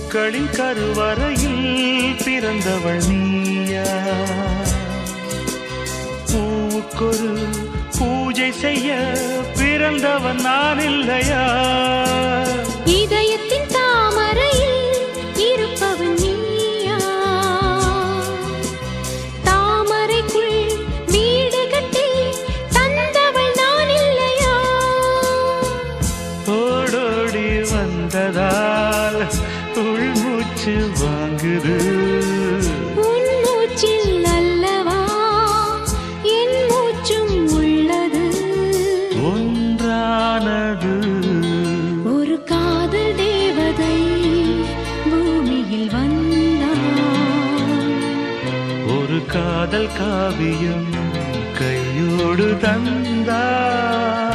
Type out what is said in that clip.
பூக்களின் கருவறையில் பிறந்தவள் நீயா? பூவுக்கொரு பூஜை செய்ய பிறந்தவன் நான் இல்லையா? இதயத்தின் தாமரையில் இருப்பவன் நீயா? தாமரைக்குள் வீடு கட்டி தந்தவள் நான் இல்லையா? ஓடோடி வந்ததால் உள்மூச்சு வாங்குது. உன் மூச்சில் அல்லவா என் மூச்சும் உள்ளது. ஒன்றானது ஒரு காதல் தேவதை பூமியில் வந்தாள். ஒரு காதல் காவியம் கையோடு தந்தாள்.